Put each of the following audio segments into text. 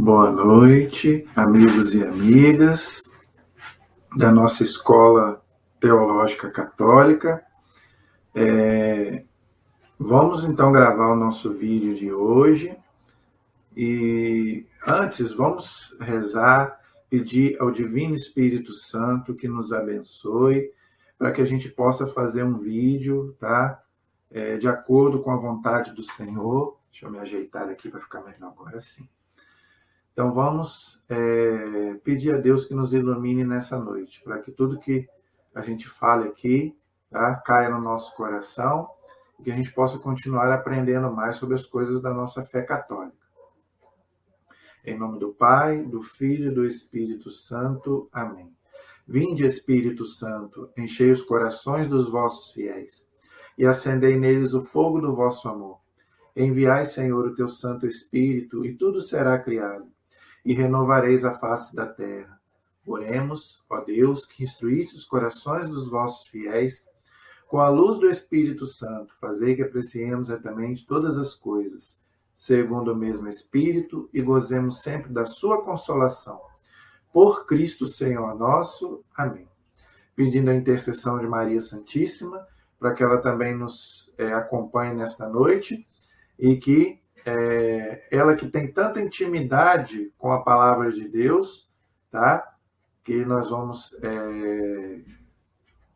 Boa noite, amigos e amigas da nossa Escola Teológica Católica. Vamos então gravar o nosso vídeo de hoje e antes vamos rezar, pedir ao Divino Espírito Santo que nos abençoe para que a gente possa fazer um vídeo, tá? De acordo com a vontade do Senhor. Deixa eu me ajeitar aqui para ficar melhor agora sim. Então vamos pedir a Deus que nos ilumine nessa noite, para que tudo que a gente fale aqui, tá, caia no nosso coração e que a gente possa continuar aprendendo mais sobre as coisas da nossa fé católica. Em nome do Pai, do Filho e do Espírito Santo. Amém. Vinde, Espírito Santo, enchei os corações dos vossos fiéis e acendei neles o fogo do vosso amor. Enviai, Senhor, o teu Santo Espírito e tudo será criado e renovareis a face da terra. Oremos, ó Deus, que instruísse os corações dos vossos fiéis, com a luz do Espírito Santo, fazei que apreciemos retamente todas as coisas, segundo o mesmo Espírito, e gozemos sempre da sua consolação. Por Cristo Senhor nosso. Amém. Pedindo a intercessão de Maria Santíssima, para que ela também nos acompanhe nesta noite, e que ela que tem tanta intimidade com a palavra de Deus, tá? Que nós vamos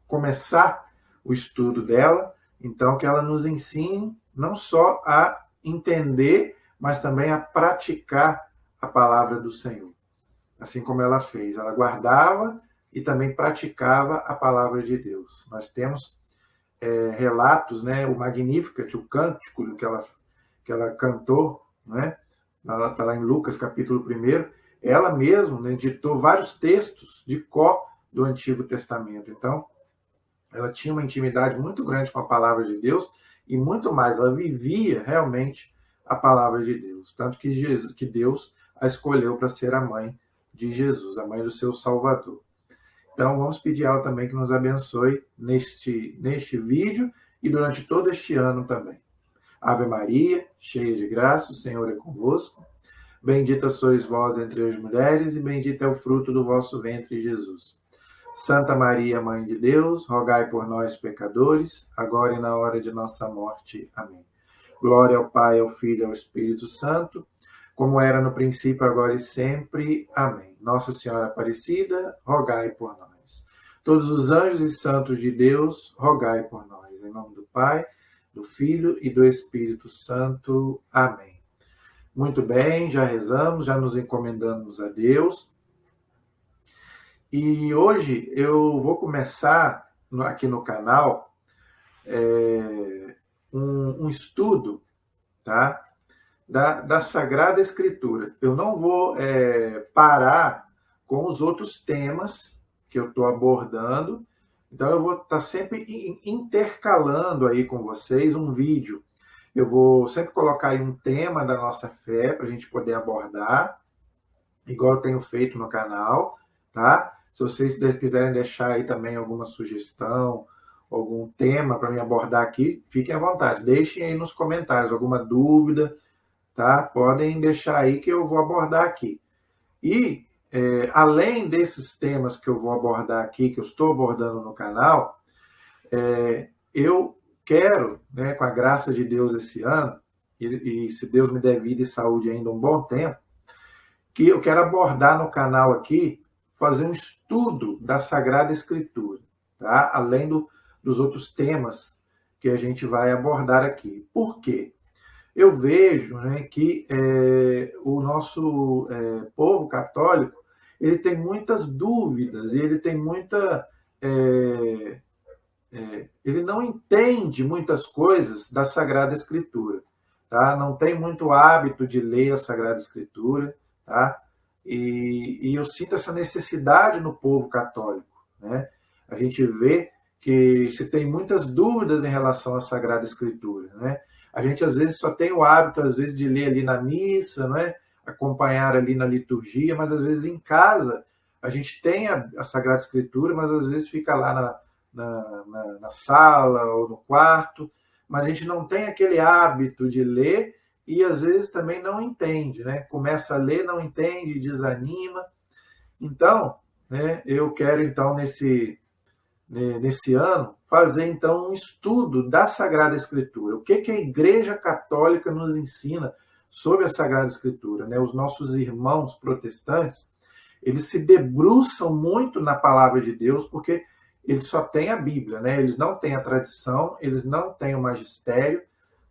começar o estudo dela, então que ela nos ensine não só a entender, mas também a praticar a palavra do Senhor. Assim como ela fez, ela guardava e também praticava a palavra de Deus. Nós temos relatos, né? O Magnificat, o cântico que ela cantou, né? Ela está lá em Lucas, capítulo 1, ela mesma, né, ditou vários textos de cor do Antigo Testamento. Então, ela tinha uma intimidade muito grande com a palavra de Deus e muito mais, ela vivia realmente a palavra de Deus. Tanto que Deus a escolheu para ser a mãe de Jesus, a mãe do seu Salvador. Então, vamos pedir a ela também que nos abençoe neste vídeo e durante todo este ano também. Ave Maria, cheia de graça, o Senhor é convosco. Bendita sois vós entre as mulheres, e bendito é o fruto do vosso ventre, Jesus. Santa Maria, Mãe de Deus, rogai por nós, pecadores, agora e na hora de nossa morte. Amém. Glória ao Pai, ao Filho e ao Espírito Santo, como era no princípio, agora e sempre. Amém. Nossa Senhora Aparecida, rogai por nós. Todos os anjos e santos de Deus, rogai por nós. Em nome do Pai, do Filho e do Espírito Santo. Amém. Muito bem, já rezamos, já nos encomendamos a Deus. E hoje eu vou começar aqui no canal um estudo, tá, da Sagrada Escritura. Eu não vou parar com os outros temas que eu estou abordando. Então, eu vou estar sempre intercalando aí com vocês um vídeo. Eu vou sempre colocar aí um tema da nossa fé para a gente poder abordar, igual eu tenho feito no canal, tá? Se vocês quiserem deixar aí também alguma sugestão, algum tema para me abordar aqui, fiquem à vontade. Deixem aí nos comentários alguma dúvida, tá? Podem deixar aí que eu vou abordar aqui. E além desses temas que eu vou abordar aqui, que eu estou abordando no canal, eu quero, né, com a graça de Deus esse ano, e se Deus me der vida e saúde ainda um bom tempo, que eu quero abordar no canal aqui, fazer um estudo da Sagrada Escritura, tá? Além dos outros temas que a gente vai abordar aqui. Por quê? Eu vejo, né, que o nosso povo católico ele tem muitas dúvidas e ele tem ele não entende muitas coisas da Sagrada Escritura, tá? Não tem muito hábito de ler a Sagrada Escritura, tá? E eu sinto essa necessidade no povo católico, né? A gente vê que se tem muitas dúvidas em relação à Sagrada Escritura, né? A gente às vezes só tem o hábito às vezes de ler ali na missa, né? Acompanhar ali na liturgia, mas às vezes em casa a gente tem a Sagrada Escritura, mas às vezes fica lá na sala ou no quarto, mas a gente não tem aquele hábito de ler e às vezes também não entende, né? Começa a ler, não entende, desanima. Então, né, eu quero então nesse ano fazer então um estudo da Sagrada Escritura. O que a Igreja Católica nos ensina sobre a Sagrada Escritura, né? Os nossos irmãos protestantes, eles se debruçam muito na palavra de Deus porque eles só têm a Bíblia, né? Eles não têm a tradição, eles não têm o magistério,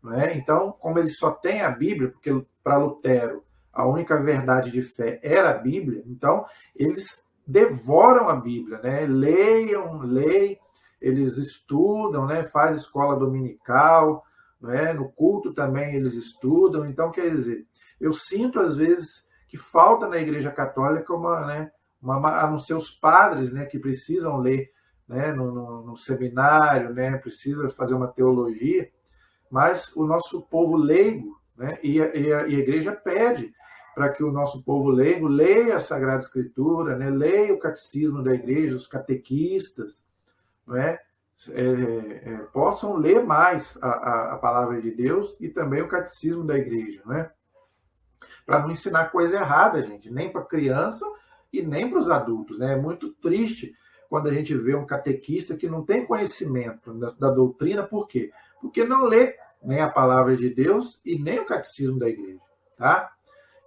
né? Então, como eles só têm a Bíblia, porque para Lutero a única verdade de fé era a Bíblia, então eles devoram a Bíblia, né? Leem, eles estudam, né? Faz escola dominical, né? No culto também eles estudam. Então, quer dizer, eu sinto às vezes que falta na Igreja Católica a não ser os padres, né? Que precisam ler, né? No seminário, né? Precisa fazer uma teologia, mas o nosso povo leigo, né? E a Igreja pede para que o nosso povo leigo leia a Sagrada Escritura, né? Leia o catecismo da Igreja, os catequistas, né? Possam ler mais a palavra de Deus e também o catecismo da Igreja, né? Para não ensinar coisa errada, gente, nem para criança e nem para os adultos, né? É muito triste quando a gente vê um catequista que não tem conhecimento da doutrina. Por quê? Porque não lê nem a palavra de Deus e nem o catecismo da Igreja, tá?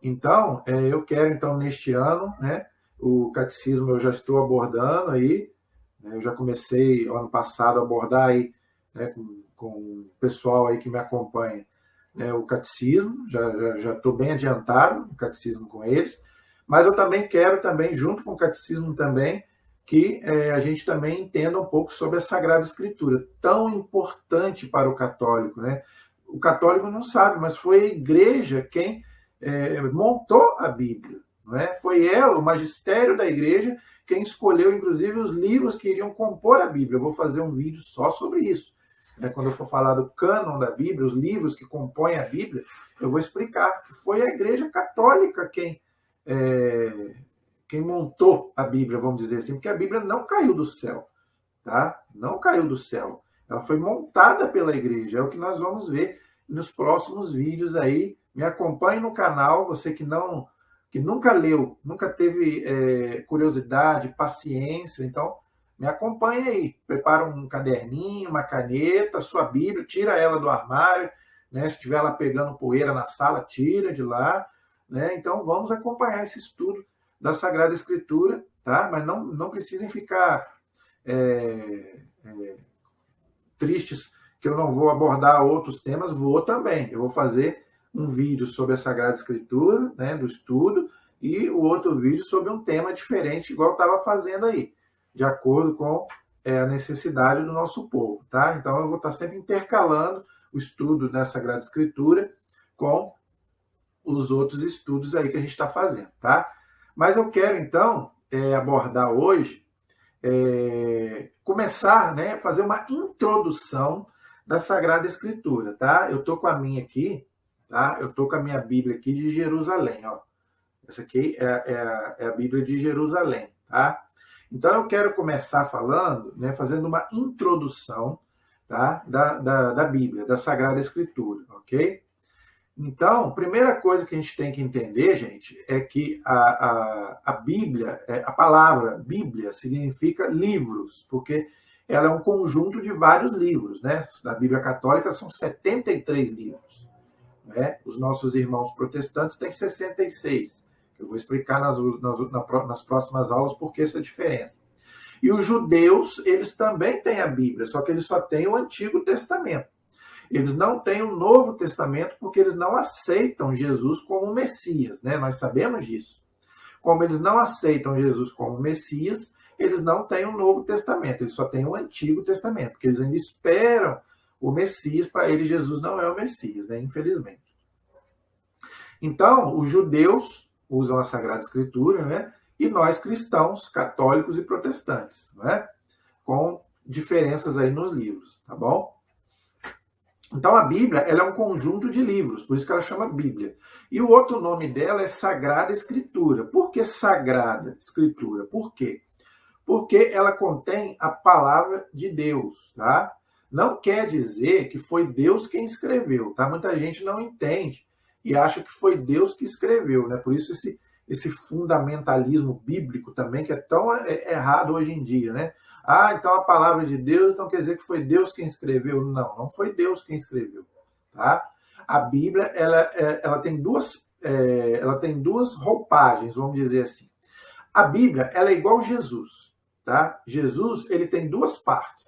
Então, eu quero, então, neste ano, né, o catecismo eu já estou abordando aí, né, eu já comecei, ano passado, a abordar aí, né, com o pessoal aí que me acompanha, né, o catecismo, já estou bem adiantado no catecismo com eles, mas eu também quero, também, junto com o catecismo também, que a gente também entenda um pouco sobre a Sagrada Escritura, tão importante para o católico, né? O católico não sabe, mas foi a Igreja quem montou a Bíblia, não é? Foi ela, o magistério da Igreja, quem escolheu, inclusive, os livros que iriam compor a Bíblia. Eu vou fazer um vídeo só sobre isso. Quando eu for falar do cânon da Bíblia, os livros que compõem a Bíblia, eu vou explicar que foi a Igreja Católica quem montou a Bíblia, vamos dizer assim, porque a Bíblia não caiu do céu, tá? Não caiu do céu. Ela foi montada pela Igreja. É o que nós vamos ver nos próximos vídeos aí. Me acompanhe no canal, você que nunca leu, nunca teve curiosidade, paciência, então me acompanhe aí. Prepara um caderninho, uma caneta, sua Bíblia, tira ela do armário, né? Se estiver lá pegando poeira na sala, tira de lá, né? Então vamos acompanhar esse estudo da Sagrada Escritura, tá? Mas não precisem ficar tristes que eu não vou abordar outros temas, vou também. Eu vou fazer um vídeo sobre a Sagrada Escritura, né, do estudo, e o outro vídeo sobre um tema diferente, igual eu estava fazendo aí, de acordo com a necessidade do nosso povo, tá? Então eu vou estar sempre intercalando o estudo da Sagrada Escritura com os outros estudos aí que a gente está fazendo, tá? Mas eu quero, então, abordar hoje, começar, né, fazer uma introdução da Sagrada Escritura, tá? Eu estou com a minha aqui, tá? Eu estou com a minha Bíblia aqui de Jerusalém, ó. Essa aqui é a Bíblia de Jerusalém, tá? Então eu quero começar falando, né, fazendo uma introdução, tá, da Bíblia, da Sagrada Escritura, ok? Então, primeira coisa que a gente tem que entender, gente, é que a Bíblia, a palavra Bíblia significa livros, porque ela é um conjunto de vários livros, né? Na Bíblia Católica são 73 livros, né? Os nossos irmãos protestantes têm 66. Eu vou explicar nas próximas aulas por que essa diferença. E os judeus, eles também têm a Bíblia, só que eles só têm o Antigo Testamento. Eles não têm o Novo Testamento porque eles não aceitam Jesus como Messias, né? Nós sabemos disso. Como eles não aceitam Jesus como Messias, eles não têm o Novo Testamento, eles só têm o Antigo Testamento, porque eles ainda esperam o Messias. Para eles, Jesus não é o Messias, né? Infelizmente. Então, os judeus usam a Sagrada Escritura, né? E nós, cristãos, católicos e protestantes, né? Com diferenças aí nos livros, tá bom? Então, a Bíblia, ela é um conjunto de livros, por isso que ela chama Bíblia. E o outro nome dela é Sagrada Escritura. Por que Sagrada Escritura? Por quê? Porque ela contém a palavra de Deus, tá? Não quer dizer que foi Deus quem escreveu, tá? Muita gente não entende e acha que foi Deus que escreveu, né? Por isso esse fundamentalismo bíblico também, que é tão errado hoje em dia, né? Ah, então a palavra de Deus, então quer dizer que foi Deus quem escreveu. Não, não foi Deus quem escreveu, tá? A Bíblia, ela tem duas roupagens, vamos dizer assim. A Bíblia, ela é igual Jesus, tá? Jesus, ele tem duas partes,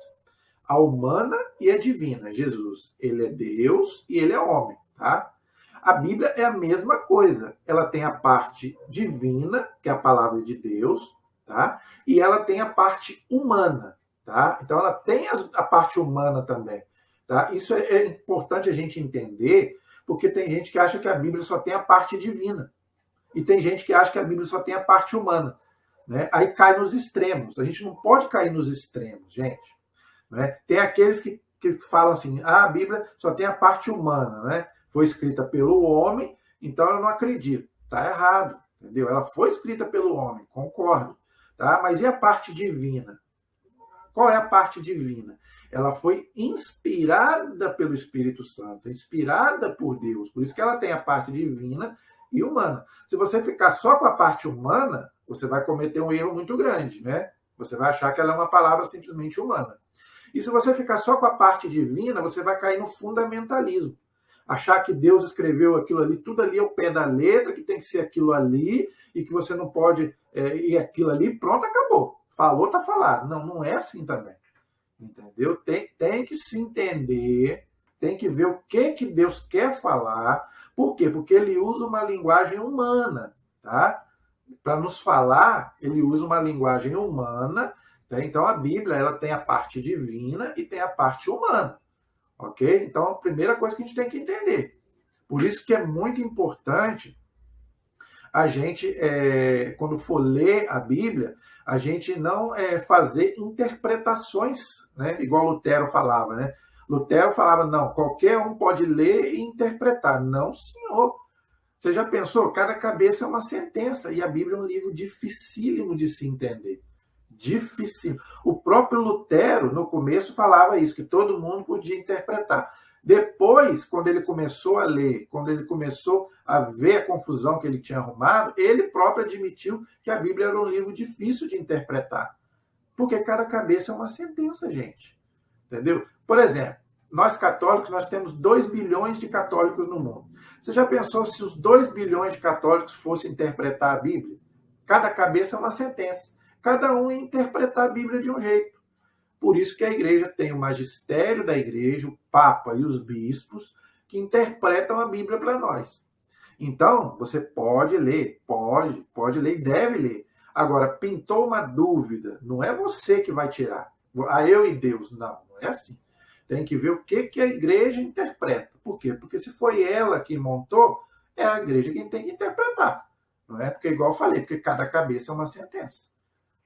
a humana e a divina. Jesus, ele é Deus e ele é homem, tá? A Bíblia é a mesma coisa. Ela tem a parte divina, que é a palavra de Deus, tá? E ela tem a parte humana, tá? Então ela tem a parte humana também, tá? Isso é importante a gente entender, porque tem gente que acha que a Bíblia só tem a parte divina. E tem gente que acha que a Bíblia só tem a parte humana, né? Aí cai nos extremos. A gente não pode cair nos extremos, gente, né? Tem aqueles que falam assim, a Bíblia só tem a parte humana, né? Foi escrita pelo homem, então eu não acredito. Está errado, entendeu? Ela foi escrita pelo homem, concordo, tá? Mas e a parte divina? Qual é a parte divina? Ela foi inspirada pelo Espírito Santo, inspirada por Deus. Por isso que ela tem a parte divina e humana. Se você ficar só com a parte humana, você vai cometer um erro muito grande, né? Você vai achar que ela é uma palavra simplesmente humana. E se você ficar só com a parte divina, você vai cair no fundamentalismo. Achar que Deus escreveu aquilo ali, tudo ali ao pé da letra, que tem que ser aquilo ali, e que você não pode ir aquilo ali, pronto, acabou. Falou, tá falado. Não, não é assim também. Entendeu? Tem que se entender, tem que ver o que Deus quer falar. Por quê? Porque ele usa uma linguagem humana, tá? Para nos falar, ele usa uma linguagem humana. Tá? Então, a Bíblia, ela tem a parte divina e tem a parte humana. Ok? Então, a primeira coisa que a gente tem que entender. Por isso que é muito importante a gente, quando for ler a Bíblia, a gente não fazer interpretações, né? Igual Lutero falava, né? Lutero falava, não, qualquer um pode ler e interpretar. Não, senhor. Você já pensou? Cada cabeça é uma sentença, e a Bíblia é um livro dificílimo de se entender. Difícil. O próprio Lutero, no começo, falava isso, que todo mundo podia interpretar. Depois, quando ele começou a ler, quando ele começou a ver a confusão que ele tinha arrumado, ele próprio admitiu que a Bíblia era um livro difícil de interpretar. Porque cada cabeça é uma sentença, gente. Entendeu? Por exemplo, nós católicos, nós temos 2 bilhões de católicos no mundo. Você já pensou se os 2 bilhões de católicos fossem interpretar a Bíblia? Cada cabeça é uma sentença. Cada um ia interpretar a Bíblia de um jeito. Por isso que a igreja tem o magistério da igreja, o Papa e os bispos, que interpretam a Bíblia para nós. Então, você pode ler, pode ler e deve ler. Agora, pintou uma dúvida, não é você que vai tirar. Eu e Deus, não é assim. Tem que ver o que a igreja interpreta. Por quê? Porque se foi ela que montou, é a igreja quem tem que interpretar. Não é? Porque, igual eu falei, porque cada cabeça é uma sentença.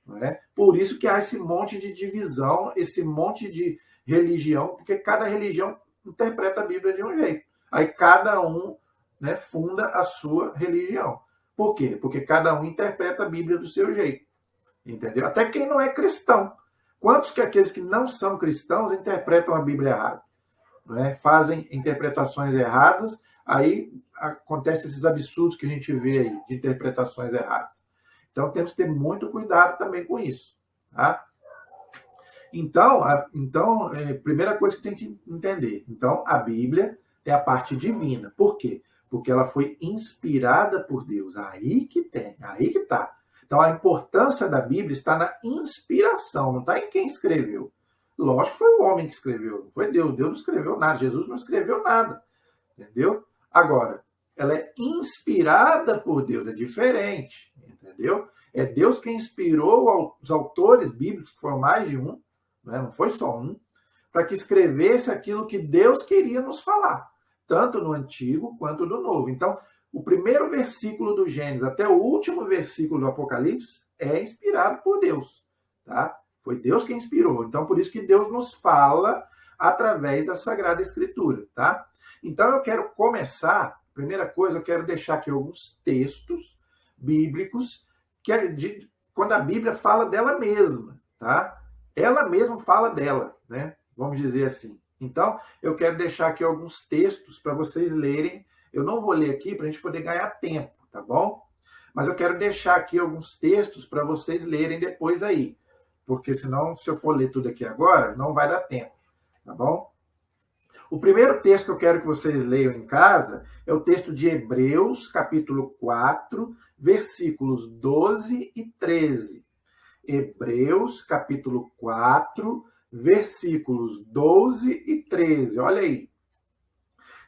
Não é? Por isso que há esse monte de divisão, esse monte de religião, porque cada religião interpreta a Bíblia de um jeito. Aí cada um, né, funda a sua religião. Por quê? Porque cada um interpreta a Bíblia do seu jeito. Entendeu? Até quem não é cristão. Quantos que aqueles que não são cristãos interpretam a Bíblia errada? Não é? Fazem interpretações erradas, aí acontecem esses absurdos que a gente vê aí, de interpretações erradas. Então, temos que ter muito cuidado também com isso. Tá? Então, primeira coisa que tem que entender. Então, a Bíblia tem a parte divina. Por quê? Porque ela foi inspirada por Deus. Aí que está. Então, a importância da Bíblia está na inspiração, não está em quem escreveu. Lógico que foi o homem que escreveu, não foi Deus. Deus não escreveu nada, Jesus não escreveu nada. Entendeu? Agora, ela é inspirada por Deus, é diferente. Entendeu? É Deus quem inspirou os autores bíblicos, que foram mais de um, né? Não foi só um, para que escrevesse aquilo que Deus queria nos falar, tanto no Antigo quanto no Novo. Então, o primeiro versículo do Gênesis até o último versículo do Apocalipse é inspirado por Deus. Tá? Foi Deus quem inspirou. Então, por isso que Deus nos fala através da Sagrada Escritura. Tá? Então, eu quero começar, primeira coisa, eu quero deixar aqui alguns textos bíblicos, que quando a Bíblia fala dela mesma, tá? Ela mesma fala dela, né? Vamos dizer assim. Então, eu quero deixar aqui alguns textos para vocês lerem Eu não vou ler aqui para a gente poder ganhar tempo, tá bom? Mas eu quero deixar aqui alguns textos para vocês lerem depois aí, porque senão, se eu for ler tudo aqui agora, não vai dar tempo, tá bom? O primeiro texto que eu quero que vocês leiam em casa é o texto de Hebreus, capítulo 4, versículos 12 e 13. Hebreus, capítulo 4, versículos 12 e 13. Olha aí.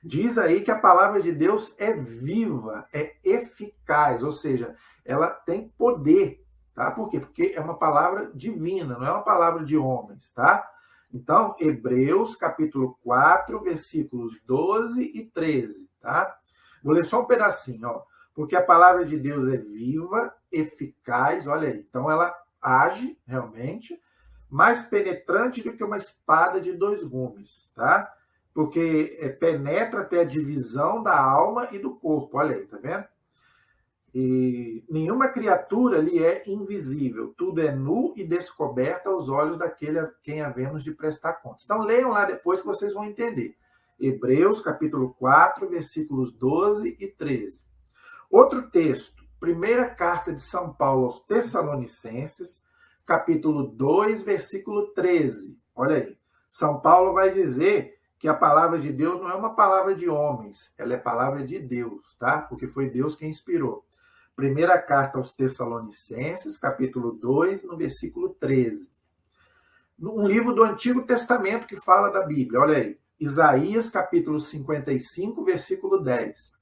Diz aí que a palavra de Deus é viva, é eficaz, ou seja, ela tem poder, tá? Por quê? Porque é uma palavra divina, não é uma palavra de homens, tá? Então, Hebreus, capítulo 4, versículos 12 e 13, tá? Vou ler só um pedacinho, ó. Porque a palavra de Deus é viva, eficaz, olha aí. Então, ela age realmente, mais penetrante do que uma espada de dois gumes, tá? Porque penetra até a divisão da alma e do corpo, olha aí, tá vendo? E nenhuma criatura lhe é invisível, tudo é nu e descoberto aos olhos daquele a quem havemos de prestar contas. Então leiam lá depois que vocês vão entender. Hebreus, capítulo 4, versículos 12 e 13. Outro texto, primeira carta de São Paulo aos Tessalonicenses, capítulo 2, versículo 13. Olha aí. São Paulo vai dizer que a palavra de Deus não é uma palavra de homens, ela é palavra de Deus, tá? Porque foi Deus quem inspirou. Primeira carta aos Tessalonicenses, capítulo 2, no versículo 13. Um livro do Antigo Testamento que fala da Bíblia, olha aí. Isaías, capítulo 55, versículo 10.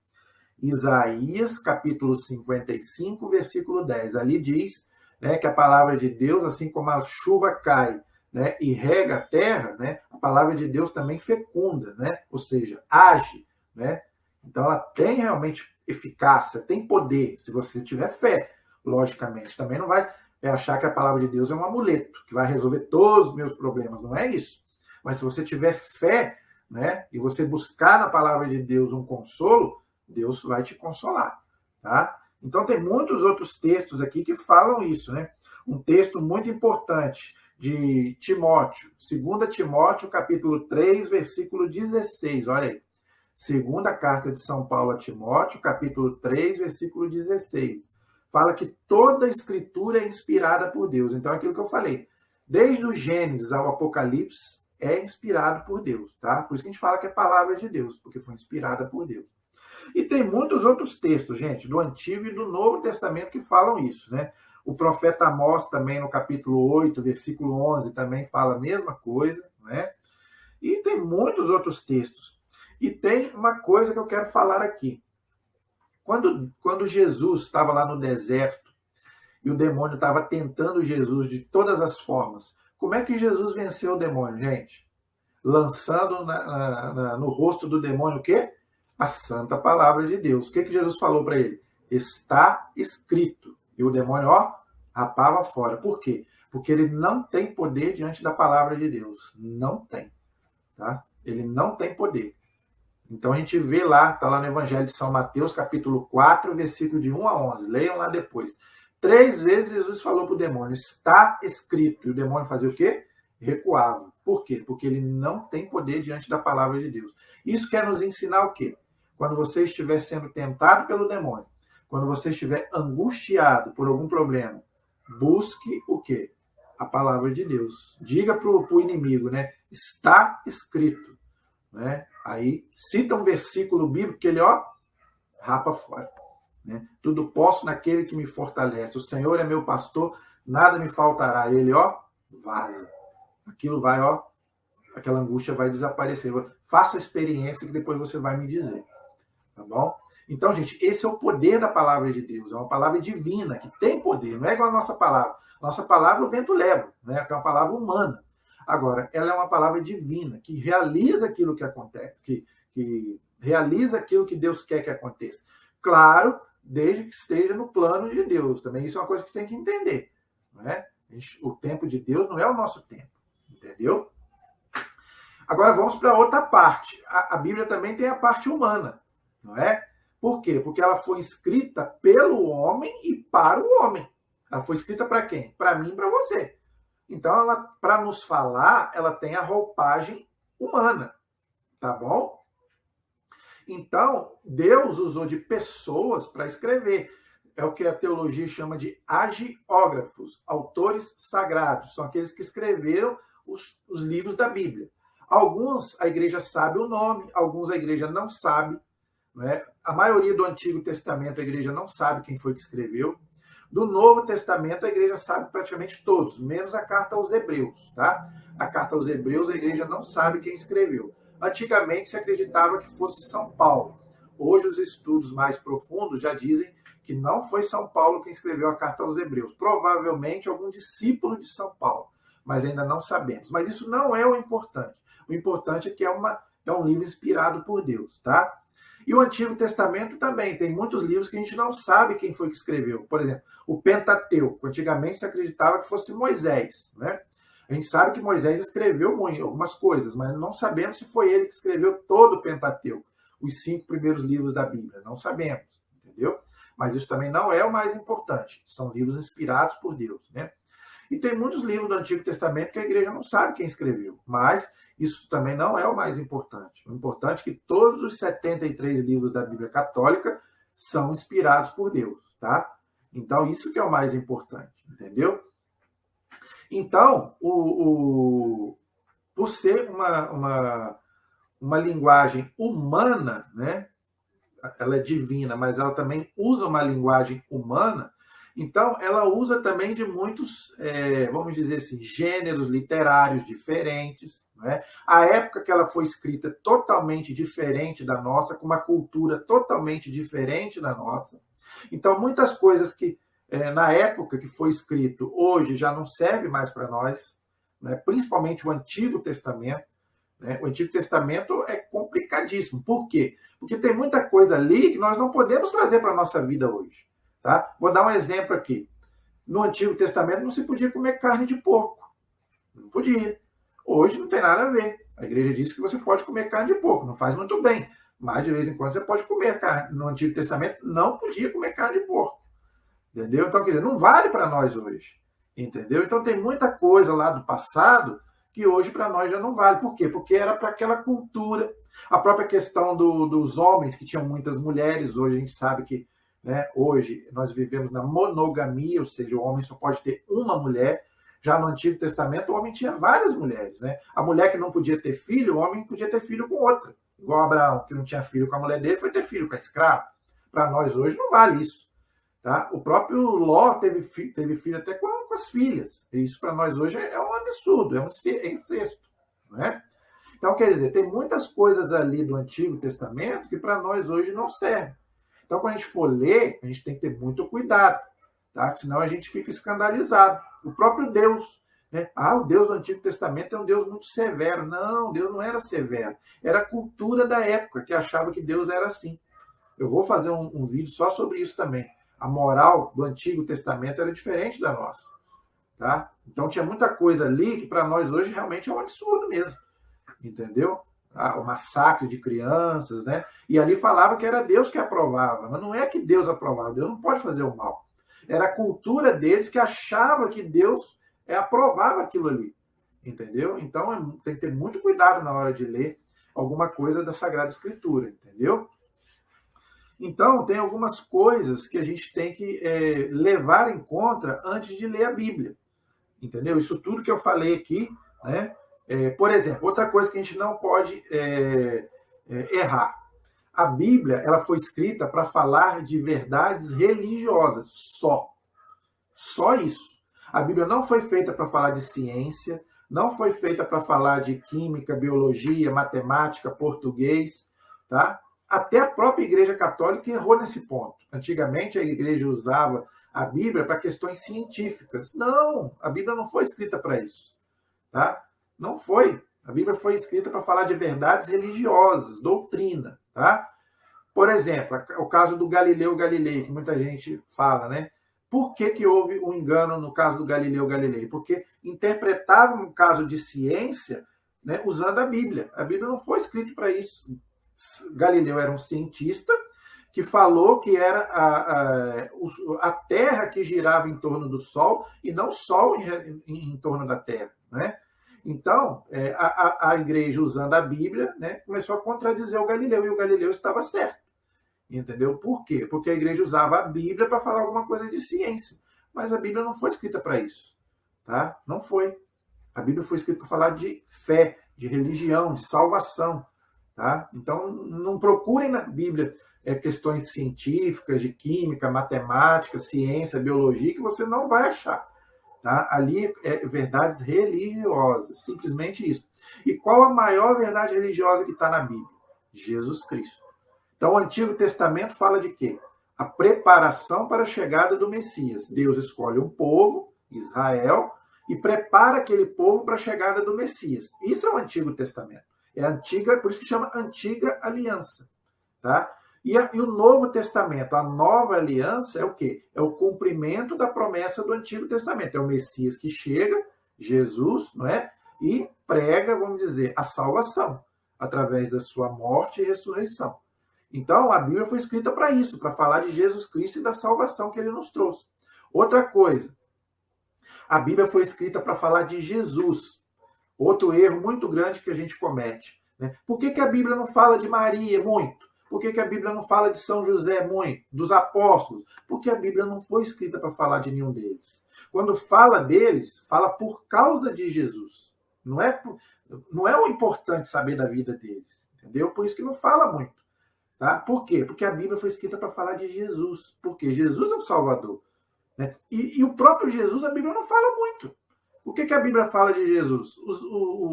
Isaías, capítulo 55, versículo 10. Ali diz, né, que a palavra de Deus, assim como a chuva cai, né, e rega a terra, né, a palavra de Deus também fecunda, né, ou seja, age, né? Então ela tem realmente eficácia, tem poder, se você tiver fé, logicamente. Também não vai achar que a palavra de Deus é um amuleto, que vai resolver todos os meus problemas, não é isso. Mas se você tiver fé, né, e você buscar na palavra de Deus um consolo, Deus vai te consolar, tá? Então tem muitos outros textos aqui que falam isso, né? Um texto muito importante de Timóteo, 2 Timóteo, capítulo 3, versículo 16, olha aí. Segunda carta de São Paulo a Timóteo, capítulo 3, versículo 16. Fala que toda a escritura é inspirada por Deus. Então, aquilo que eu falei, desde o Gênesis ao Apocalipse, é inspirado por Deus, tá? Por isso que a gente fala que é palavra de Deus, porque foi inspirada por Deus. E tem muitos outros textos, gente, do Antigo e do Novo Testamento que falam isso, né? O profeta Amós também, no capítulo 8, versículo 11, também fala a mesma coisa, né? E tem muitos outros textos. E tem uma coisa que eu quero falar aqui. Quando Jesus estava lá no deserto e o demônio estava tentando Jesus de todas as formas, como é que Jesus venceu o demônio, gente? Lançando no rosto do demônio o quê? A santa palavra de Deus. O que Jesus falou para ele? Está escrito. E o demônio, ó, rapava fora. Por quê? Porque ele não tem poder diante da palavra de Deus. Não tem. Tá? Ele não tem poder. Então a gente vê lá, está lá no Evangelho de São Mateus, capítulo 4, versículo de 1 a 11. Leiam lá depois. 3 vezes Jesus falou para o demônio, está escrito. E o demônio fazia o quê? Recuava. Por quê? Porque ele não tem poder diante da palavra de Deus. Isso quer nos ensinar o quê? Quando você estiver sendo tentado pelo demônio, quando você estiver angustiado por algum problema, busque o quê? A palavra de Deus. Diga para o inimigo, né? Está escrito. Né? Aí cita um versículo bíblico que ele, ó, rapa fora. Né? Tudo posso naquele que me fortalece. O Senhor é meu pastor, nada me faltará. Ele, ó, vaza. Aquilo vai, ó, aquela angústia vai desaparecer. Faça a experiência que depois você vai me dizer. Tá bom? Então, gente, esse é o poder da palavra de Deus. É uma palavra divina, que tem poder. Não é igual a nossa palavra. Nossa palavra o vento leva, né? Que é uma palavra humana. Agora, ela é uma palavra divina, que realiza aquilo que acontece, que realiza aquilo que Deus quer que aconteça. Claro, desde que esteja no plano de Deus. Também isso é uma coisa que tem que entender. Não é? O tempo de Deus não é o nosso tempo. Entendeu? Agora vamos para outra parte. A Bíblia também tem a parte humana. Não é? Por quê? Porque ela foi escrita pelo homem e para o homem. Ela foi escrita para quem? Para mim e para você. Então, ela, para nos falar, ela tem a roupagem humana, tá bom? Então, Deus usou de pessoas para escrever. É o que a teologia chama de agiógrafos, autores sagrados. São aqueles que escreveram os livros da Bíblia. Alguns a igreja sabe o nome, alguns a igreja não sabe. Né? A maioria do Antigo Testamento a igreja não sabe quem foi que escreveu. Do Novo Testamento a igreja sabe praticamente todos, menos a carta aos Hebreus. Tá? A carta aos Hebreus a igreja não sabe quem escreveu. Antigamente se acreditava que fosse São Paulo. Hoje os estudos mais profundos já dizem que não foi São Paulo quem escreveu a carta aos Hebreus. Provavelmente algum discípulo de São Paulo, mas ainda não sabemos. Mas isso não é o importante. O importante é que é um livro inspirado por Deus, tá? E o Antigo Testamento também tem muitos livros que a gente não sabe quem foi que escreveu. Por exemplo, o Pentateuco. Antigamente se acreditava que fosse Moisés, né? A gente sabe que Moisés escreveu algumas coisas, mas não sabemos se foi ele que escreveu todo o Pentateuco, os 5 primeiros livros da Bíblia. Não sabemos, entendeu? Mas isso também não é o mais importante. São livros inspirados por Deus, né? E tem muitos livros do Antigo Testamento que a igreja não sabe quem escreveu, mas isso também não é o mais importante. O importante é que todos os 73 livros da Bíblia Católica são inspirados por Deus, tá? Então, isso que é o mais importante, entendeu? Então, por ser uma linguagem humana, né? Ela é divina, mas ela também usa uma linguagem humana, então ela usa também de muitos, vamos dizer assim, gêneros literários diferentes. Né? A época que ela foi escrita é totalmente diferente da nossa, com uma cultura totalmente diferente da nossa. Então, muitas coisas que na época que foi escrito, hoje já não serve mais para nós, né? Principalmente o Antigo Testamento. Né? O Antigo Testamento é complicadíssimo. Por quê? Porque tem muita coisa ali que nós não podemos trazer para a nossa vida hoje. Tá? Vou dar um exemplo aqui. No Antigo Testamento não se podia comer carne de porco. Não podia. Hoje não tem nada a ver. A igreja diz que você pode comer carne de porco. Não faz muito bem. Mas de vez em quando você pode comer carne. No Antigo Testamento não podia comer carne de porco. Entendeu? Então, quer dizer, não vale para nós hoje. Entendeu? Então tem muita coisa lá do passado que hoje para nós já não vale. Por quê? Porque era para aquela cultura. A própria questão dos homens que tinham muitas mulheres, hoje a gente sabe que, né, hoje nós vivemos na monogamia, ou seja, o homem só pode ter uma mulher. Já no Antigo Testamento, o homem tinha várias mulheres. Né? A mulher que não podia ter filho, o homem podia ter filho com outra. Igual Abraão, que não tinha filho com a mulher dele, foi ter filho com a escrava. Para nós hoje não vale isso. Tá? O próprio Ló teve filho até com as filhas. E isso para nós hoje é um absurdo, é um incesto. Né? Então, quer dizer, tem muitas coisas ali do Antigo Testamento que para nós hoje não servem. Então, quando a gente for ler, a gente tem que ter muito cuidado, tá? Senão a gente fica escandalizado. O próprio Deus, né? O Deus do Antigo Testamento é um Deus muito severo. Não, Deus não era severo. Era a cultura da época que achava que Deus era assim. Eu vou fazer um vídeo só sobre isso também. A moral do Antigo Testamento era diferente da nossa. Tá? Então tinha muita coisa ali que para nós hoje realmente é um absurdo mesmo. Entendeu? O massacre de crianças, né? E ali falava que era Deus que aprovava. Mas não é que Deus aprovava. Deus não pode fazer o mal. Era a cultura deles que achava que Deus aprovava aquilo ali. Entendeu? Então tem que ter muito cuidado na hora de ler alguma coisa da Sagrada Escritura. Entendeu? Então, tem algumas coisas que a gente tem que levar em conta antes de ler a Bíblia. Entendeu? Isso tudo que eu falei aqui, né? Por exemplo, outra coisa que a gente não pode errar. A Bíblia ela foi escrita para falar de verdades religiosas, só. Só isso. A Bíblia não foi feita para falar de ciência, não foi feita para falar de química, biologia, matemática, português, tá? Até a própria Igreja Católica errou nesse ponto. Antigamente, a Igreja usava a Bíblia para questões científicas. Não, a Bíblia não foi escrita para isso. Tá? Não foi. A Bíblia foi escrita para falar de verdades religiosas, doutrina. Tá? Por exemplo, o caso do Galileu Galilei, que muita gente fala, né? Por que houve um engano no caso do Galileu Galilei? Porque interpretava um caso de ciência, né, usando a Bíblia. A Bíblia não foi escrita para isso. Galileu era um cientista que falou que era a Terra que girava em torno do Sol e não o Sol em torno da Terra. Né? Então, a igreja, usando a Bíblia, né, começou a contradizer o Galileu, e o Galileu estava certo. Entendeu? Por quê? Porque a igreja usava a Bíblia para falar alguma coisa de ciência. Mas a Bíblia não foi escrita para isso. Tá? Não foi. A Bíblia foi escrita para falar de fé, de religião, de salvação. Tá? Então, não procurem na Bíblia questões científicas, de química, matemática, ciência, biologia, que você não vai achar. Tá? Ali verdades religiosas, simplesmente isso. E qual a maior verdade religiosa que está na Bíblia? Jesus Cristo. Então, o Antigo Testamento fala de quê? A preparação para a chegada do Messias. Deus escolhe um povo, Israel, e prepara aquele povo para a chegada do Messias. Isso é o Antigo Testamento. É antiga, por isso que chama Antiga Aliança. Tá? E o Novo Testamento, a nova aliança é o quê? É o cumprimento da promessa do Antigo Testamento. É o Messias que chega, Jesus, não é? E prega, vamos dizer, a salvação, através da sua morte e ressurreição. Então, a Bíblia foi escrita para isso, para falar de Jesus Cristo e da salvação que ele nos trouxe. Outra coisa, a Bíblia foi escrita para falar de Jesus. Outro erro muito grande que a gente comete. Né? Por que a Bíblia não fala de Maria muito? Por que a Bíblia não fala de São José muito? Dos apóstolos? Porque a Bíblia não foi escrita para falar de nenhum deles. Quando fala deles, fala por causa de Jesus. Não é o importante saber da vida deles. Entendeu? Por isso que não fala muito. Tá? Por quê? Porque a Bíblia foi escrita para falar de Jesus. Porque Jesus é o Salvador. Né? E o próprio Jesus, a Bíblia não fala muito. O que a Bíblia fala de Jesus?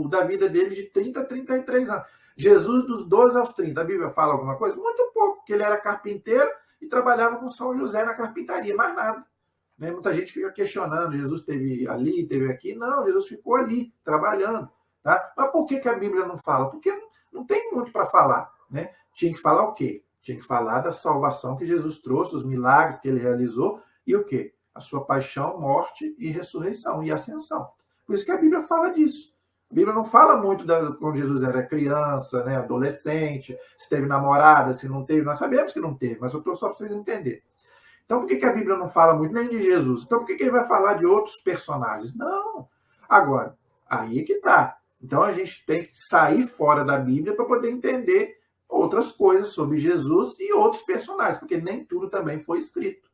Da vida dele de 30 a 33 anos. Jesus dos 12 aos 30. A Bíblia fala alguma coisa? Muito pouco, porque ele era carpinteiro e trabalhava com São José na carpintaria, mais nada. Né? Muita gente fica questionando, Jesus esteve ali, esteve aqui. Não, Jesus ficou ali, trabalhando. Tá? Mas por que a Bíblia não fala? Porque não tem muito para falar. Né? Tinha que falar o quê? Tinha que falar da salvação que Jesus trouxe, os milagres que ele realizou e o quê? A sua paixão, morte e ressurreição e ascensão. Por isso que a Bíblia fala disso. A Bíblia não fala muito quando Jesus era criança, né, adolescente, se teve namorada, se não teve. Nós sabemos que não teve, mas eu estou só para vocês entenderem. Então, por que a Bíblia não fala muito nem de Jesus? Então, por que ele vai falar de outros personagens? Não. Agora, aí é que está. Então, a gente tem que sair fora da Bíblia para poder entender outras coisas sobre Jesus e outros personagens, porque nem tudo também foi escrito.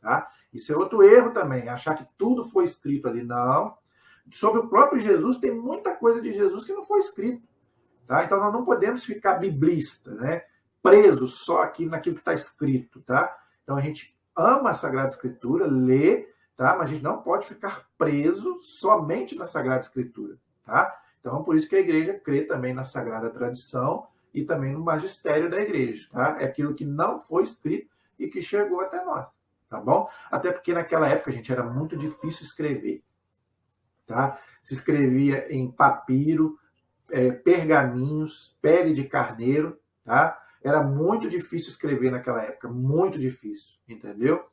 Tá? Isso é outro erro também, achar que tudo foi escrito ali. Não. Sobre o próprio Jesus, tem muita coisa de Jesus que não foi escrito. Tá? Então, nós não podemos ficar biblistas, né? Presos só aqui naquilo que está escrito. Tá? Então, a gente ama a Sagrada Escritura, lê, tá? Mas a gente não pode ficar preso somente na Sagrada Escritura. Tá? Então, por isso que a igreja crê também na Sagrada Tradição e também no magistério da igreja. Tá? É aquilo que não foi escrito e que chegou até nós. Tá bom? Até porque naquela época, gente, era muito difícil escrever. Tá? Se escrevia em papiro, pergaminhos, pele de carneiro. Tá? Era muito difícil escrever naquela época, muito difícil, entendeu?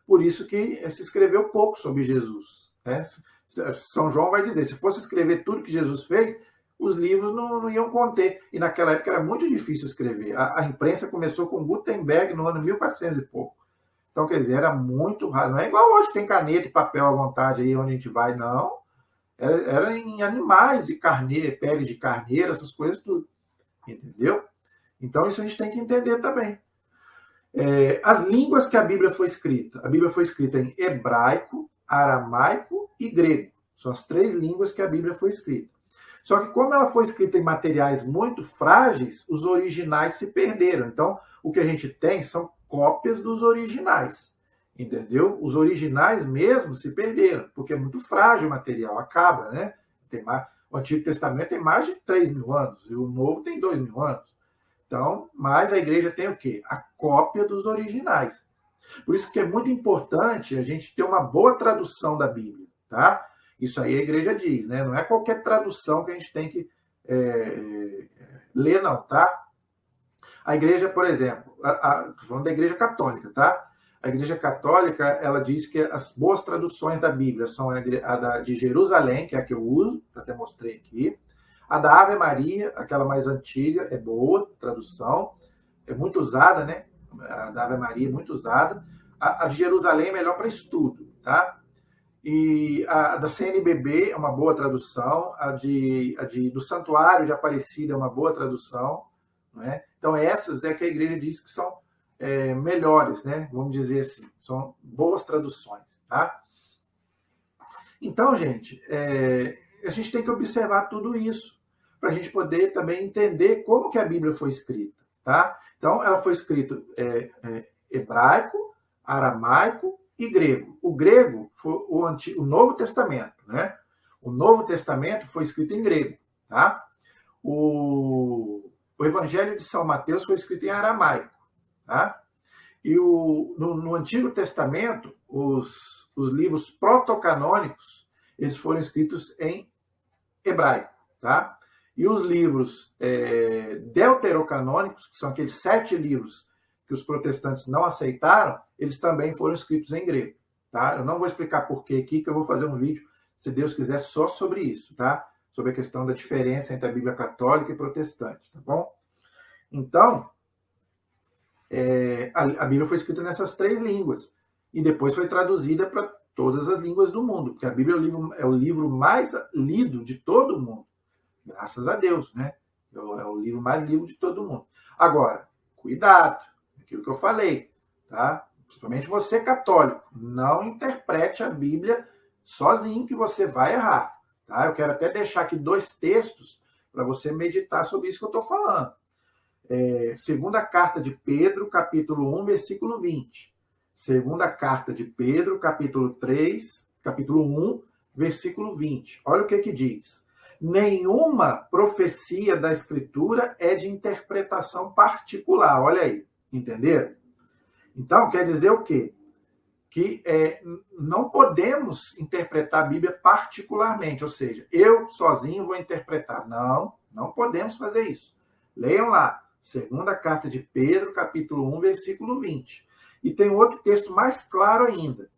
Por isso que se escreveu pouco sobre Jesus. Né? São João vai dizer, se fosse escrever tudo que Jesus fez, os livros não iam conter. E naquela época era muito difícil escrever. A imprensa começou com Gutenberg no ano 1400 e pouco. Então, quer dizer, era muito raro. Não é igual hoje que tem caneta e papel à vontade aí onde a gente vai, não. Era em animais de carneiro, pele de carneiro, essas coisas tudo. Entendeu? Então, isso a gente tem que entender também. As línguas que a Bíblia foi escrita. A Bíblia foi escrita em hebraico, aramaico e grego. São as 3 línguas que a Bíblia foi escrita. Só que como ela foi escrita em materiais muito frágeis, os originais se perderam. Então, o que a gente tem são cópias dos originais, entendeu? Os originais mesmo se perderam, porque é muito frágil o material, acaba, né? O Antigo Testamento tem mais de 3.000 anos, e o Novo tem 2.000 anos. Então, mas a igreja tem o quê? A cópia dos originais. Por isso que é muito importante a gente ter uma boa tradução da Bíblia, tá? Isso aí a igreja diz, né? Não é qualquer tradução que a gente tem que ler, não, tá? A igreja, por exemplo, estou falando da igreja católica, tá? A igreja católica, ela diz que as boas traduções da Bíblia são a de Jerusalém, que é a que eu uso, até mostrei aqui. A da Ave Maria, aquela mais antiga, é boa tradução, é muito usada, né? A da Ave Maria é muito usada. A de Jerusalém é melhor para estudo, tá? E a da CNBB é uma boa tradução, do Santuário de Aparecida é uma boa tradução, não é? Então, essas é que a igreja diz que são melhores, né? Vamos dizer assim, são boas traduções, tá? Então, gente, a gente tem que observar tudo isso para a gente poder também entender como que a Bíblia foi escrita, tá? Então, ela foi escrita hebraico, aramaico e grego. O grego foi o Novo Testamento, né? O Novo Testamento foi escrito em grego, tá? O Evangelho de São Mateus foi escrito em aramaico, tá? E no Antigo Testamento, os livros protocanônicos, eles foram escritos em hebraico, tá? E os livros deuterocanônicos, que são aqueles 7 livros que os protestantes não aceitaram, eles também foram escritos em grego, tá? Eu não vou explicar por que aqui, que eu vou fazer um vídeo, se Deus quiser, só sobre isso, tá? Sobre a questão da diferença entre a Bíblia católica e protestante, tá bom? Então, a Bíblia foi escrita nessas 3 línguas e depois foi traduzida para todas as línguas do mundo, porque a Bíblia é o livro mais lido de todo o mundo, graças a Deus, né? É o livro mais lido de todo o mundo. Agora, cuidado, aquilo que eu falei, tá? Principalmente você católico, não interprete a Bíblia sozinho que você vai errar, tá? Eu quero até deixar aqui 2 textos para você meditar sobre isso que eu estou falando. Segunda carta de Pedro, capítulo 1, versículo 20. Segunda carta de Pedro, capítulo 3, capítulo 1, versículo 20. Olha o que diz. Nenhuma profecia da Escritura é de interpretação particular. Olha aí, entenderam? Então, quer dizer o quê? Que não podemos interpretar a Bíblia particularmente, ou seja, eu sozinho vou interpretar. Não, não podemos fazer isso. Leiam lá. Segunda carta de Pedro, capítulo 1, versículo 20. E tem outro texto mais claro ainda.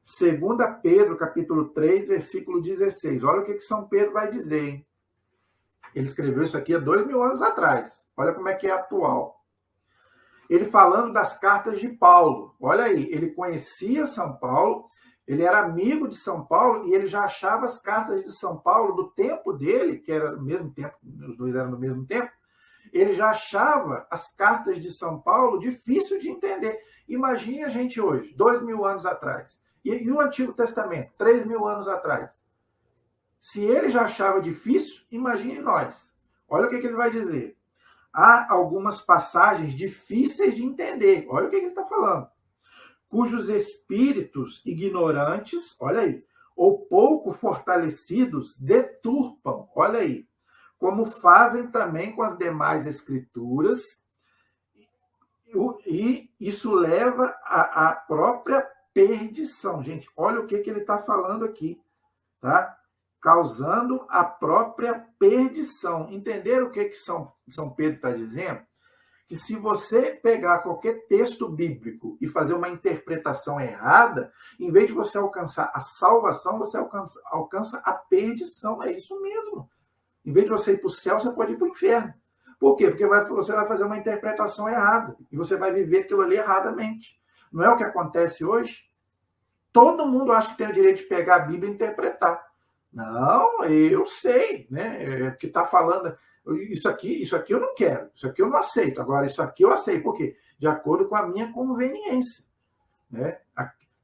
Segunda Pedro, capítulo 3, versículo 16. Olha o que São Pedro vai dizer, hein? Ele escreveu isso aqui há 2000 anos atrás. Olha como é que é atual. Ele falando das cartas de Paulo. Olha aí, ele conhecia São Paulo, ele era amigo de São Paulo e ele já achava as cartas de São Paulo do tempo dele, que era no mesmo tempo, os dois eram no mesmo tempo, ele já achava as cartas de São Paulo difícil de entender. Imagine a gente hoje, 2000 anos atrás. E o Antigo Testamento, 3000 anos atrás. Se ele já achava difícil, imagine nós. Olha o que ele vai dizer. Há algumas passagens difíceis de entender. Olha o que ele está falando. Cujos espíritos ignorantes, olha aí, ou pouco fortalecidos, deturpam, olha aí, como fazem também com as demais escrituras, e isso leva à própria perdição. Gente, olha o que ele está falando aqui, tá? Causando a própria perdição. Entenderam o que São Pedro está dizendo? Que se você pegar qualquer texto bíblico e fazer uma interpretação errada, em vez de você alcançar a salvação, você alcança a perdição. É isso mesmo. Em vez de você ir para o céu, você pode ir para o inferno. Por quê? Porque você vai fazer uma interpretação errada e você vai viver aquilo ali erradamente. Não é o que acontece hoje? Todo mundo acha que tem o direito de pegar a Bíblia e interpretar. Não, eu sei, né? Que está falando, isso aqui eu não quero, isso aqui eu não aceito, agora isso aqui eu aceito. Por quê? De acordo com a minha conveniência. Né?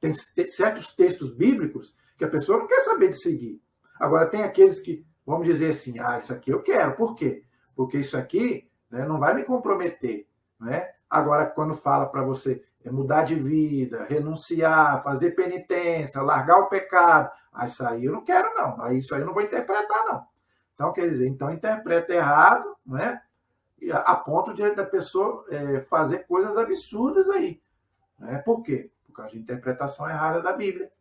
Tem certos textos bíblicos que a pessoa não quer saber de seguir. Agora, tem aqueles que, vamos dizer assim, isso aqui eu quero. Por quê? Porque isso aqui, né, não vai me comprometer. Né? Agora, quando fala para você mudar de vida, renunciar, fazer penitência, largar o pecado, isso aí eu não quero, não. Isso aí eu não vou interpretar, não. Então, quer dizer, interpreta errado, né? A ponto da pessoa fazer coisas absurdas aí. Né? Por quê? Por causa de interpretação errada da Bíblia.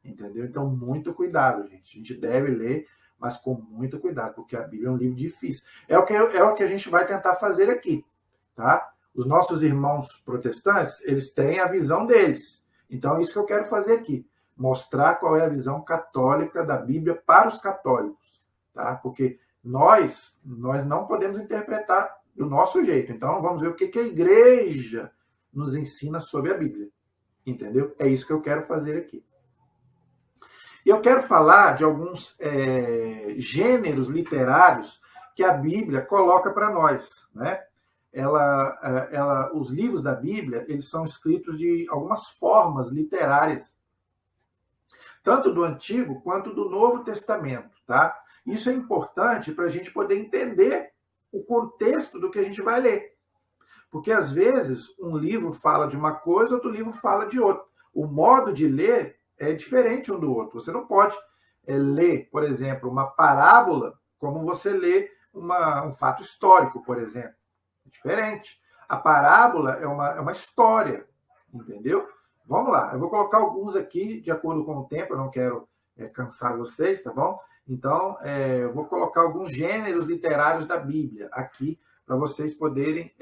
Entendeu? Então, muito cuidado, gente. A gente deve ler, mas com muito cuidado, porque a Bíblia é um livro difícil. É o que a gente vai tentar fazer aqui, tá? Os nossos irmãos protestantes, eles têm a visão deles. Então, é isso que eu quero fazer aqui. Mostrar qual é a visão católica da Bíblia para os católicos. Tá? Porque nós não podemos interpretar do nosso jeito. Então, vamos ver o que a igreja nos ensina sobre a Bíblia. Entendeu? É isso que eu quero fazer aqui. E eu quero falar de alguns gêneros literários que a Bíblia coloca para nós, né? Os livros da Bíblia, eles são escritos de algumas formas literárias, tanto do Antigo quanto do Novo Testamento, tá? Isso é importante para a gente poder entender o contexto do que a gente vai ler. Porque, às vezes, um livro fala de uma coisa, outro livro fala de outra. O modo de ler é diferente um do outro. Você não pode ler, por exemplo, uma parábola como você lê um fato histórico, por exemplo. É diferente. A parábola é uma história, entendeu? Vamos lá, eu vou colocar alguns aqui de acordo com o tempo, eu não quero cansar vocês, tá bom? Então, eu vou colocar alguns gêneros literários da Bíblia aqui, para vocês poderem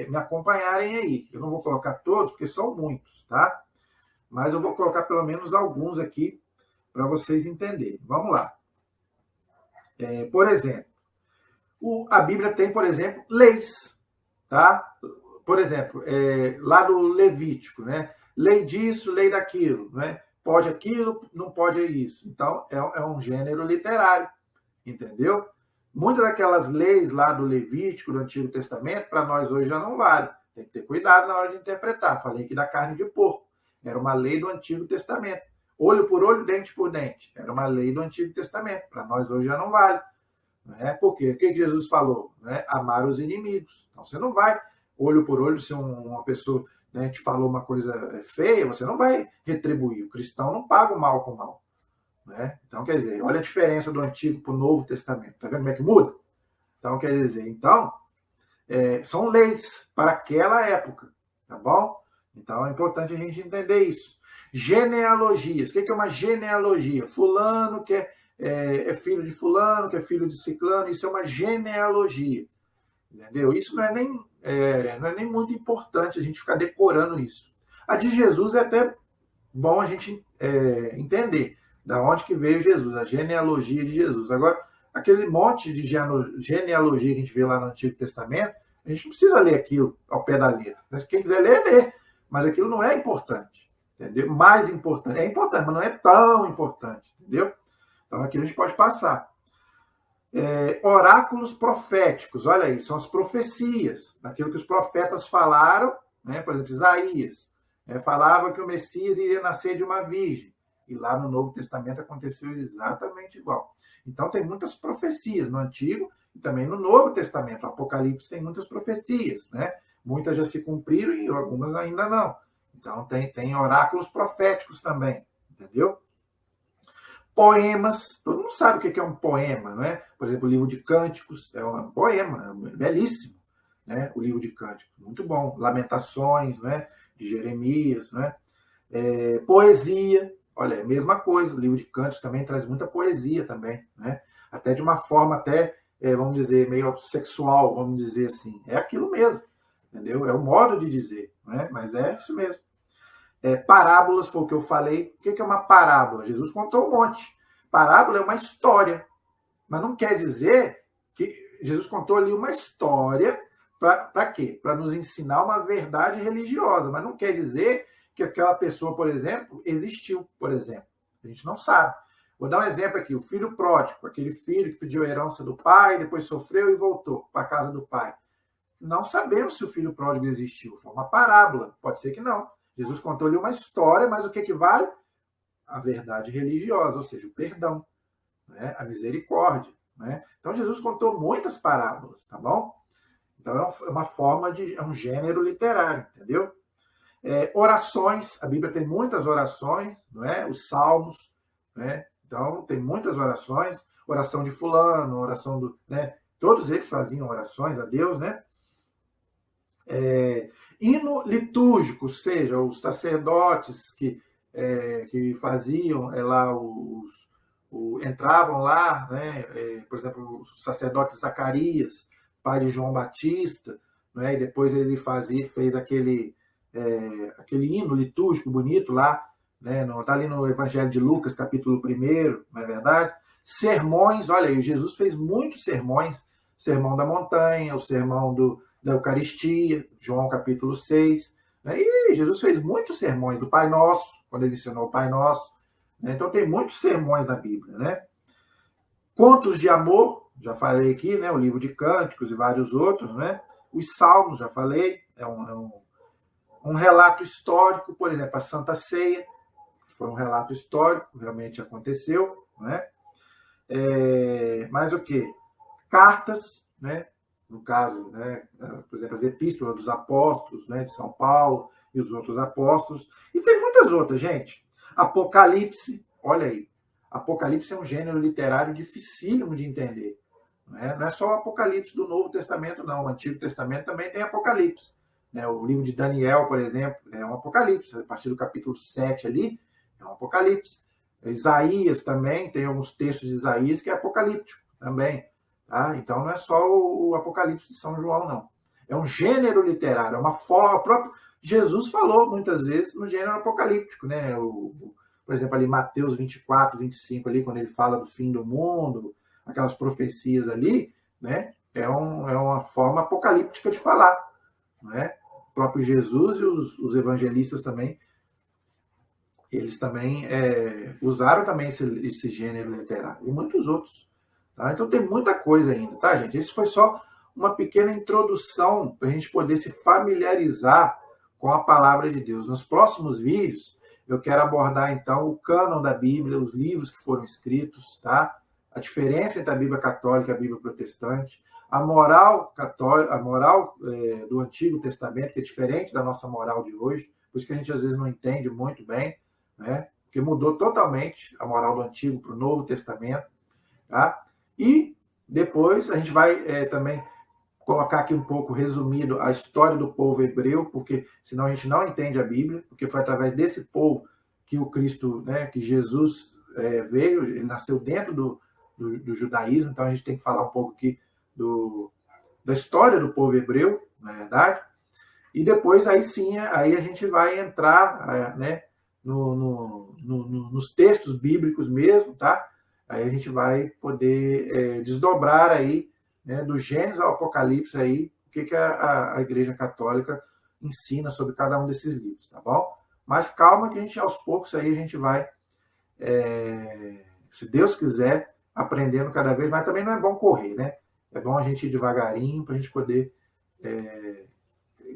me acompanharem aí. Eu não vou colocar todos, porque são muitos, tá? Mas eu vou colocar pelo menos alguns aqui, para vocês entenderem. Vamos lá. Por exemplo, a Bíblia tem, por exemplo, leis, tá? Por exemplo, lá do Levítico, né? Lei disso, lei daquilo, né? Pode aquilo, não pode isso. Então, é um gênero literário, entendeu? Muitas daquelas leis lá do Levítico, do Antigo Testamento, para nós hoje já não vale. Tem que ter cuidado na hora de interpretar. Falei aqui da carne de porco. Era uma lei do Antigo Testamento. Olho por olho, dente por dente. Era uma lei do Antigo Testamento. Para nós hoje já não vale. Né? Por quê? O que Jesus falou? Né? Amar os inimigos. Então, você não vai olho por olho, se uma pessoa te falou uma coisa feia, você não vai retribuir. O cristão não paga o mal com o mal. Né? Então, quer dizer, olha a diferença do Antigo para o Novo Testamento. Está vendo como é que muda? Então, quer dizer, são leis para aquela época, tá bom? Então, é importante a gente entender isso. Genealogias. O que é uma genealogia? Fulano que é filho de fulano, que é filho de ciclano, isso é uma genealogia. Entendeu? Isso não é nem muito importante a gente ficar decorando isso. A de Jesus é até bom a gente entender da onde que veio Jesus, a genealogia de Jesus. Agora, aquele monte de genealogia que a gente vê lá no Antigo Testamento, a gente não precisa ler aquilo ao pé da letra. Mas quem quiser ler, lê. Mas aquilo não é importante. Entendeu? Mais importante. É importante, mas não é tão importante. Entendeu? Então, aquilo a gente pode passar. Oráculos proféticos, olha aí, são as profecias, daquilo que os profetas falaram, né? Por exemplo, Isaías falava que o Messias iria nascer de uma virgem, e lá no Novo Testamento aconteceu exatamente igual. Então tem muitas profecias no Antigo e também no Novo Testamento. O Apocalipse tem muitas profecias, né? Muitas já se cumpriram e algumas ainda não. Então tem oráculos proféticos também, entendeu? Poemas, todo mundo sabe o que é um poema, não é? Por exemplo, o livro de Cânticos é um poema, é belíssimo, né? O livro de Cânticos, muito bom. Lamentações, né? De Jeremias, né? Poesia, olha, é a mesma coisa. O livro de Cânticos também traz muita poesia também, né? Até de uma forma vamos dizer, meio sexual, vamos dizer assim. É aquilo mesmo, entendeu? É o modo de dizer, né? Mas é isso mesmo. Parábolas, foi o que eu falei. O que é uma parábola? Jesus contou um monte. Parábola é uma história. Mas não quer dizer que Jesus contou ali uma história para quê? Para nos ensinar uma verdade religiosa. Mas não quer dizer que aquela pessoa, por exemplo, existiu, por exemplo. A gente não sabe. Vou dar um exemplo aqui. O filho pródigo, aquele filho que pediu a herança do pai, depois sofreu e voltou para a casa do pai. Não sabemos se o filho pródigo existiu. Foi uma parábola. Pode ser que não. Jesus contou-lhe uma história, mas o que vale? A verdade religiosa, ou seja, o perdão, né? A misericórdia. Né? Então, Jesus contou muitas parábolas, tá bom? Então, é uma forma é um gênero literário, entendeu? Orações, a Bíblia tem muitas orações, não é? Os salmos, né? Então, tem muitas orações, oração de fulano, oração do... Né? Todos eles faziam orações a Deus, né? Hino litúrgico, ou seja, os sacerdotes que faziam lá entravam lá, né? Por exemplo, o sacerdote Zacarias, pai de João Batista, né? E depois ele fez aquele hino litúrgico bonito lá, né? Está ali no Evangelho de Lucas, capítulo 1, não é verdade? Sermões, olha aí, Jesus fez muitos sermões, sermão da montanha, o sermão da Eucaristia, João capítulo 6. Né? E Jesus fez muitos sermões do Pai Nosso, quando ele ensinou o Pai Nosso. né? Então tem muitos sermões na Bíblia, né? Contos de amor, já falei aqui, né? O livro de Cânticos e vários outros, né? Os Salmos, já falei, um relato histórico, por exemplo, a Santa Ceia, foi um relato histórico, realmente aconteceu, né? Mas o quê? Cartas, né? No caso, né? Por exemplo, as epístolas dos apóstolos, né? De São Paulo e os outros apóstolos. E tem muitas outras, gente. Apocalipse, olha aí. Apocalipse é um gênero literário dificílimo de entender. Não é só o Apocalipse do Novo Testamento, não. O Antigo Testamento também tem Apocalipse. O livro de Daniel, por exemplo, é um Apocalipse. A partir do capítulo 7 ali, é um Apocalipse. Isaías também, tem alguns textos de Isaías que é apocalíptico também. Tá? Então não é só o Apocalipse de São João, não. É um gênero literário, é uma forma. Próprio Jesus falou muitas vezes no gênero apocalíptico, né? Por exemplo, ali Mateus 24, 25, ali, quando ele fala do fim do mundo, aquelas profecias ali, né? É uma forma apocalíptica de falar. Né? O próprio Jesus e os evangelistas também, eles também usaram também esse gênero literário, e muitos outros. Tá? Então tem muita coisa ainda, tá, gente? Isso foi só uma pequena introdução para a gente poder se familiarizar com a palavra de Deus. Nos próximos vídeos, eu quero abordar, então, o cânon da Bíblia, os livros que foram escritos, tá? A diferença entre a Bíblia católica e a Bíblia protestante, a moral católica, a moral do Antigo Testamento, que é diferente da nossa moral de hoje, por isso que a gente às vezes não entende muito bem, né? Porque mudou totalmente a moral do Antigo para o Novo Testamento, tá? E depois a gente vai também colocar aqui um pouco resumido a história do povo hebreu, porque senão a gente não entende a Bíblia, porque foi através desse povo que o Cristo, né, que Jesus veio, ele nasceu dentro do judaísmo, então a gente tem que falar um pouco aqui da história do povo hebreu, na verdade, e depois aí sim, aí a gente vai entrar né, nos textos bíblicos mesmo, tá? Aí a gente vai poder desdobrar aí, né, do Gênesis ao Apocalipse aí, o que a Igreja Católica ensina sobre cada um desses livros, tá bom? Mas calma que a gente, aos poucos aí, a gente vai, se Deus quiser, aprendendo cada vez, mas também não é bom correr, né? É bom a gente ir devagarinho para a gente poder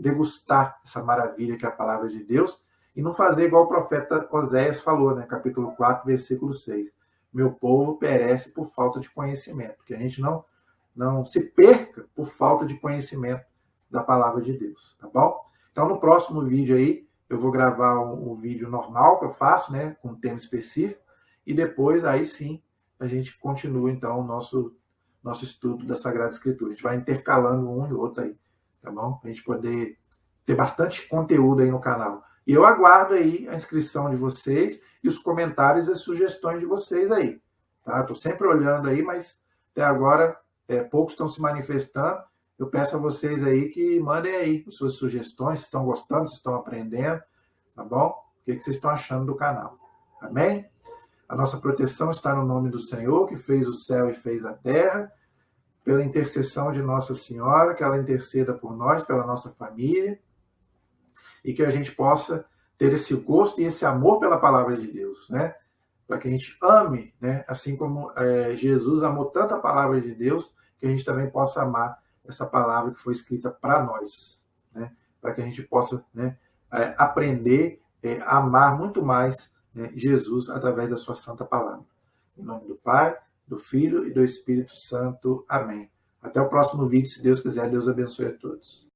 degustar essa maravilha que é a palavra de Deus e não fazer igual o profeta Oséias falou, né? Capítulo 4, versículo 6. Meu povo perece por falta de conhecimento. Que a gente não se perca por falta de conhecimento da palavra de Deus, tá bom? Então, no próximo vídeo aí, eu vou gravar um vídeo normal que eu faço, né? Com um tema específico. E depois, aí sim, a gente continua, então, o nosso estudo da Sagrada Escritura. A gente vai intercalando um e outro aí, tá bom? Para a gente poder ter bastante conteúdo aí no canal. E eu aguardo aí a inscrição de vocês e os comentários e as sugestões de vocês aí, tá? Estou sempre olhando aí, mas até agora poucos estão se manifestando. Eu peço a vocês aí que mandem aí as suas sugestões, se estão gostando, se estão aprendendo, tá bom? O que vocês estão achando do canal. Amém? A nossa proteção está no nome do Senhor, que fez o céu e fez a terra, pela intercessão de Nossa Senhora, que ela interceda por nós, pela nossa família, e que a gente possa ter esse gosto e esse amor pela palavra de Deus, né? Para que a gente ame, né? Assim como Jesus amou tanto a palavra de Deus, que a gente também possa amar essa palavra que foi escrita para nós, né? Para que a gente possa, né, aprender a amar muito mais, né, Jesus através da sua santa palavra. Em nome do Pai, do Filho e do Espírito Santo. Amém. Até o próximo vídeo, se Deus quiser. Deus abençoe a todos.